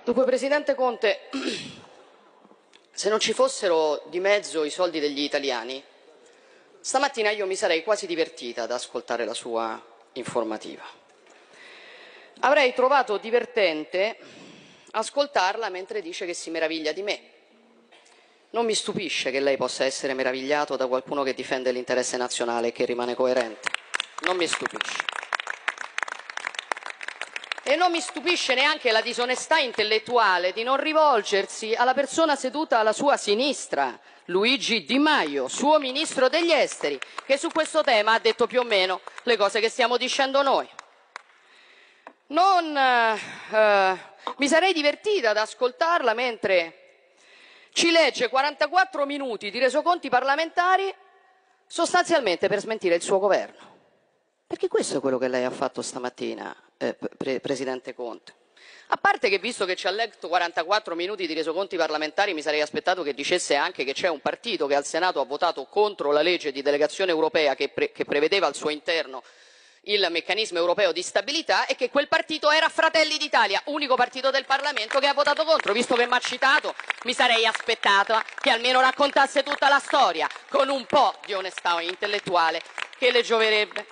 Dunque, Presidente Conte, se non ci fossero di mezzo i soldi degli italiani, stamattina io mi sarei quasi divertita ad ascoltare la sua informativa. Avrei trovato divertente ascoltarla mentre dice che si meraviglia di me. Non mi stupisce che lei possa essere meravigliato da qualcuno che difende l'interesse nazionale e che rimane coerente. Non mi stupisce. E non mi stupisce neanche la disonestà intellettuale di non rivolgersi alla persona seduta alla sua sinistra, Luigi Di Maio, suo ministro degli esteri, che su questo tema ha detto più o meno le cose che stiamo dicendo noi. Mi sarei divertita ad ascoltarla mentre ci legge 44 minuti di resoconti parlamentari sostanzialmente per smentire il suo governo. Perché questo è quello che lei ha fatto stamattina, Presidente Conte. A parte che, visto che ci ha letto 44 minuti di resoconti parlamentari, mi sarei aspettato che dicesse anche che c'è un partito che al Senato ha votato contro la legge di delegazione europea che prevedeva al suo interno il meccanismo europeo di stabilità e che quel partito era Fratelli d'Italia, unico partito del Parlamento che ha votato contro. Visto che mi ha citato, mi sarei aspettata che almeno raccontasse tutta la storia, con un po' di onestà intellettuale che le gioverebbe.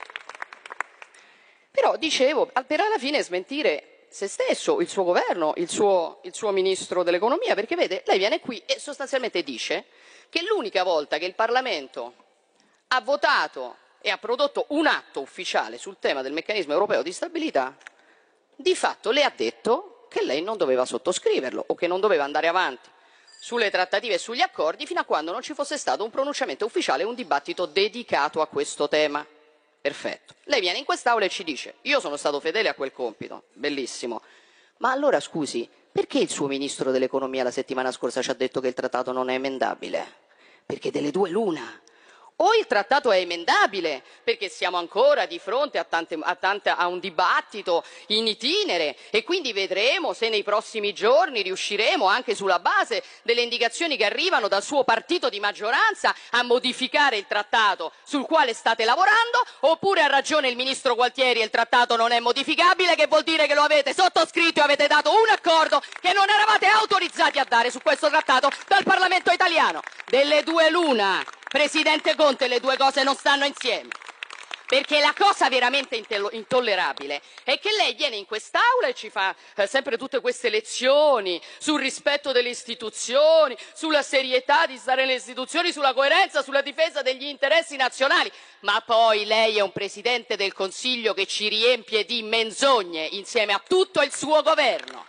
Però, dicevo, per alla fine smentire se stesso, il suo governo, il suo ministro dell'economia, perché vede, lei viene qui e sostanzialmente dice che l'unica volta che il Parlamento ha votato e ha prodotto un atto ufficiale sul tema del meccanismo europeo di stabilità, di fatto le ha detto che lei non doveva sottoscriverlo o che non doveva andare avanti sulle trattative e sugli accordi fino a quando non ci fosse stato un pronunciamento ufficiale e un dibattito dedicato a questo tema. Perfetto. Lei viene in quest'Aula e ci dice: io sono stato fedele a quel compito, bellissimo. Ma allora, scusi, perché il suo ministro dell'economia la settimana scorsa ci ha detto che il trattato non è emendabile? Perché delle due l'una. O il trattato è emendabile, perché siamo ancora di fronte a un dibattito in itinere e quindi vedremo se nei prossimi giorni riusciremo, anche sulla base delle indicazioni che arrivano dal suo partito di maggioranza, a modificare il trattato sul quale state lavorando, oppure ha ragione il ministro Gualtieri e il trattato non è modificabile, che vuol dire che lo avete sottoscritto e avete dato un accordo che non eravate autorizzati a dare su questo trattato dal Parlamento italiano. Delle due l'una. Presidente Conte, le due cose non stanno insieme, perché la cosa veramente intollerabile è che lei viene in quest'Aula e ci fa sempre tutte queste lezioni sul rispetto delle istituzioni, sulla serietà di stare nelle istituzioni, sulla coerenza, sulla difesa degli interessi nazionali, ma poi lei è un Presidente del Consiglio che ci riempie di menzogne insieme a tutto il suo governo.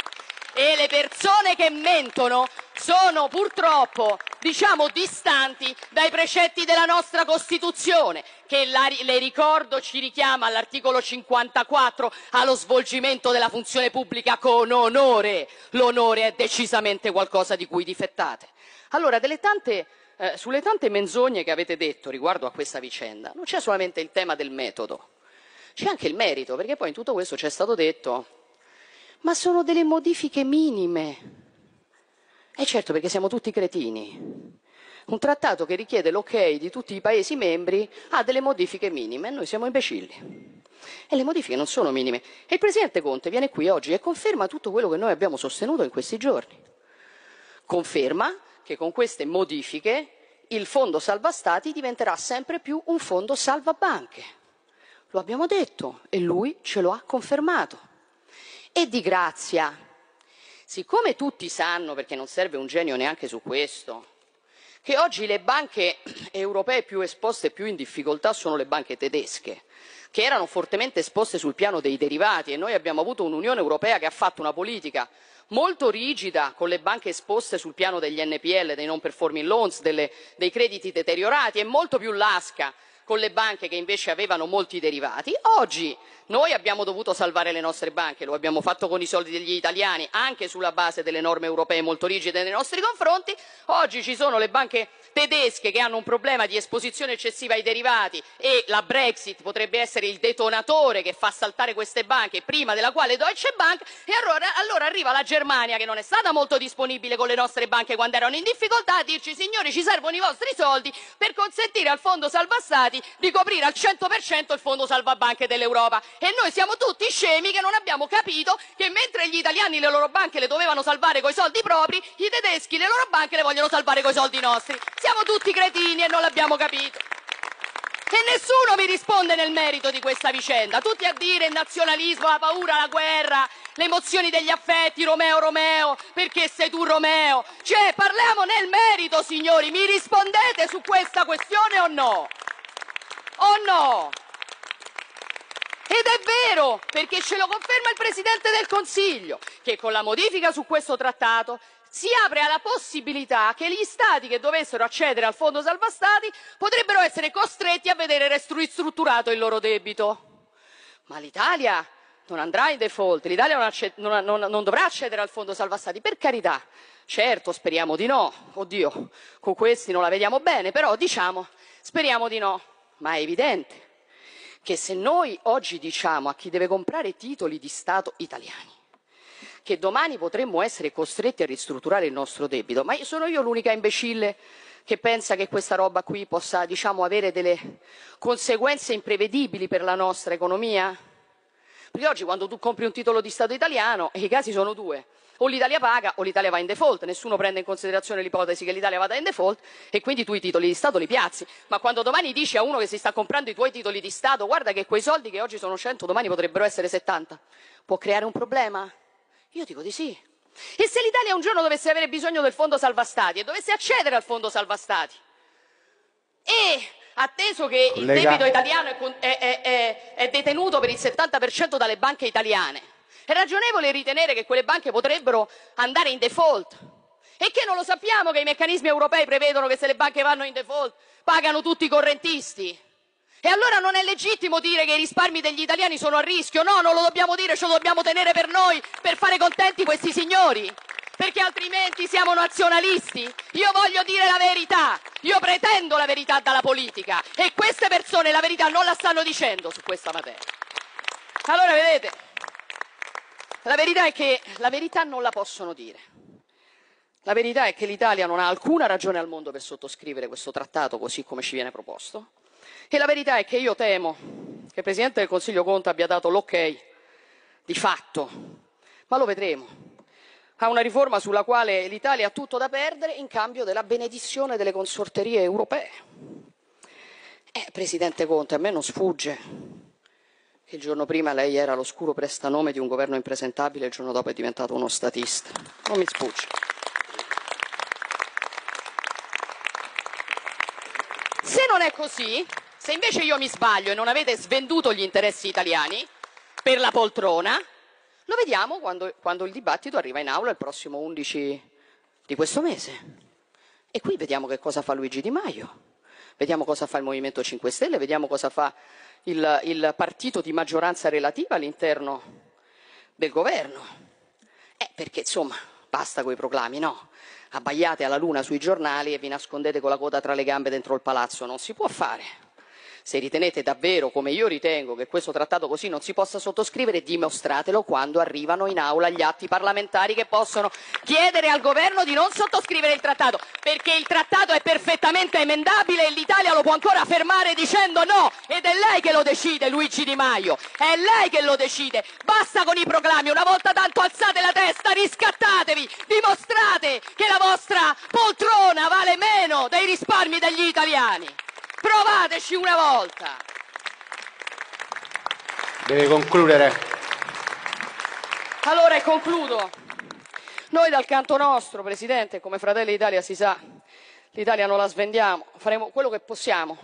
E le persone che mentono sono purtroppo, diciamo, distanti dai precetti della nostra Costituzione, che le ricordo ci richiama all'articolo 54 allo svolgimento della funzione pubblica con onore. L'onore è decisamente qualcosa di cui difettate. Allora, sulle tante menzogne che avete detto riguardo a questa vicenda, non c'è solamente il tema del metodo, c'è anche il merito, perché poi in tutto questo c'è stato detto: ma sono delle modifiche minime. E certo, perché siamo tutti cretini. Un trattato che richiede l'ok di tutti i Paesi membri ha delle modifiche minime e noi siamo imbecilli. E le modifiche non sono minime. E il Presidente Conte viene qui oggi e conferma tutto quello che noi abbiamo sostenuto in questi giorni. Conferma che con queste modifiche il fondo salva stati diventerà sempre più un fondo salva banche. Lo abbiamo detto e lui ce lo ha confermato. E di grazia, siccome tutti sanno, perché non serve un genio neanche su questo, che oggi le banche europee più esposte e più in difficoltà sono le banche tedesche, che erano fortemente esposte sul piano dei derivati, e noi abbiamo avuto un'Unione Europea che ha fatto una politica molto rigida con le banche esposte sul piano degli NPL, dei non performing loans, dei crediti deteriorati, e molto più lasca con le banche che invece avevano molti derivati. Oggi noi abbiamo dovuto salvare le nostre banche, lo abbiamo fatto con i soldi degli italiani, anche sulla base delle norme europee molto rigide nei nostri confronti. Oggi ci sono le banche tedesche che hanno un problema di esposizione eccessiva ai derivati e la Brexit potrebbe essere il detonatore che fa saltare queste banche, prima della quale Deutsche Bank, e allora arriva la Germania, che non è stata molto disponibile con le nostre banche quando erano in difficoltà, a dirci: signori, ci servono i vostri soldi per consentire al fondo salva stati di coprire al 100% il fondo salva banche dell'Europa. e noi siamo tutti scemi che non abbiamo capito che mentre gli italiani le loro banche le dovevano salvare coi soldi propri, i tedeschi le loro banche le vogliono salvare coi soldi nostri. Siamo tutti cretini e non l'abbiamo capito. E nessuno mi risponde nel merito di questa vicenda, tutti a dire il nazionalismo, la paura, la guerra, le emozioni degli affetti, Romeo, Romeo, perché sei tu Romeo? Cioè, parliamo nel merito, signori, mi rispondete su questa questione o no? O no? Ed è vero, perché ce lo conferma il Presidente del Consiglio, che con la modifica su questo trattato si apre alla possibilità che gli Stati che dovessero accedere al Fondo Salva Stati potrebbero essere costretti a vedere ristrutturato il loro debito. Ma l'Italia non andrà in default, l'Italia non dovrà accedere al Fondo Salva Stati, per carità. Certo, speriamo di no. Oddio, con questi non la vediamo bene, però diciamo, speriamo di no. Ma è evidente che se noi oggi diciamo a chi deve comprare titoli di Stato italiani che domani potremmo essere costretti a ristrutturare il nostro debito, ma sono io l'unica imbecille che pensa che questa roba qui possa, diciamo, avere delle conseguenze imprevedibili per la nostra economia? Perché oggi quando tu compri un titolo di Stato italiano, i casi sono due: o l'Italia paga o l'Italia va in default, nessuno prende in considerazione l'ipotesi che l'Italia vada in default e quindi tu i titoli di Stato li piazzi. Ma quando domani dici a uno che si sta comprando i tuoi titoli di Stato guarda che quei soldi che oggi sono 100 domani potrebbero essere 70, può creare un problema? Io dico di sì. E se l'Italia un giorno dovesse avere bisogno del Fondo Salva Stati e dovesse accedere al Fondo Salva Stati e atteso che il debito italiano è detenuto per il 70% dalle banche italiane, è ragionevole ritenere che quelle banche potrebbero andare in default? E che non lo sappiamo che i meccanismi europei prevedono che se le banche vanno in default pagano tutti i correntisti? E allora non è legittimo dire che i risparmi degli italiani sono a rischio? No, non lo dobbiamo dire, ce lo dobbiamo tenere per noi, per fare contenti questi signori, perché altrimenti siamo nazionalisti. Io voglio dire la verità, io pretendo la verità dalla politica e queste persone la verità non la stanno dicendo su questa materia. Allora vedete, la verità è che la verità non la possono dire. La verità è che l'Italia non ha alcuna ragione al mondo per sottoscrivere questo trattato così come ci viene proposto. E la verità è che io temo che il Presidente del Consiglio Conte abbia dato l'ok di fatto, ma lo vedremo, a una riforma sulla quale l'Italia ha tutto da perdere in cambio della benedizione delle consorterie europee. Presidente Conte, a me non sfugge che il giorno prima lei era l'oscuro prestanome di un governo impresentabile e il giorno dopo è diventato uno statista. Non mi sfugge. Se non è così, se invece io mi sbaglio e non avete svenduto gli interessi italiani per la poltrona, lo vediamo quando il dibattito arriva in aula il prossimo 11 di questo mese. E qui vediamo che cosa fa Luigi Di Maio, vediamo cosa fa il Movimento 5 Stelle, vediamo cosa fa il partito di maggioranza relativa all'interno del governo. Perché insomma, basta coi proclami, no? Abbaiate alla luna sui giornali e vi nascondete con la coda tra le gambe dentro il palazzo, non si può fare. Se ritenete davvero, come io ritengo, che questo trattato così non si possa sottoscrivere, dimostratelo quando arrivano in aula gli atti parlamentari che possono chiedere al governo di non sottoscrivere il trattato, perché il trattato è perfettamente emendabile e l'Italia lo può ancora fermare dicendo no, ed è lei che lo decide, Luigi Di Maio, è lei che lo decide. Basta con i proclami, una volta tanto alzate la testa, riscattatevi, dimostrate che la vostra poltrona vale meno dei risparmi degli italiani. Provateci una volta. Deve concludere. Allora, e concludo. Noi dal canto nostro, Presidente, come Fratelli d'Italia si sa, l'Italia non la svendiamo, faremo quello che possiamo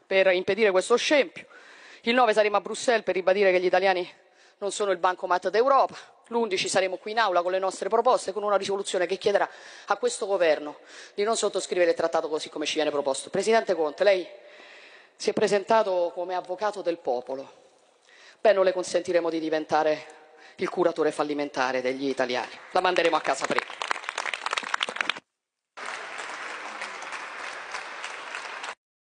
per impedire questo scempio. Il 9 saremo a Bruxelles per ribadire che gli italiani non sono il bancomat d'Europa. L'11 saremo qui in aula con le nostre proposte, con una risoluzione che chiederà a questo governo di non sottoscrivere il trattato così come ci viene proposto. Presidente Conte, lei si è presentato come avvocato del popolo. Beh, non le consentiremo di diventare il curatore fallimentare degli italiani. La manderemo a casa prima.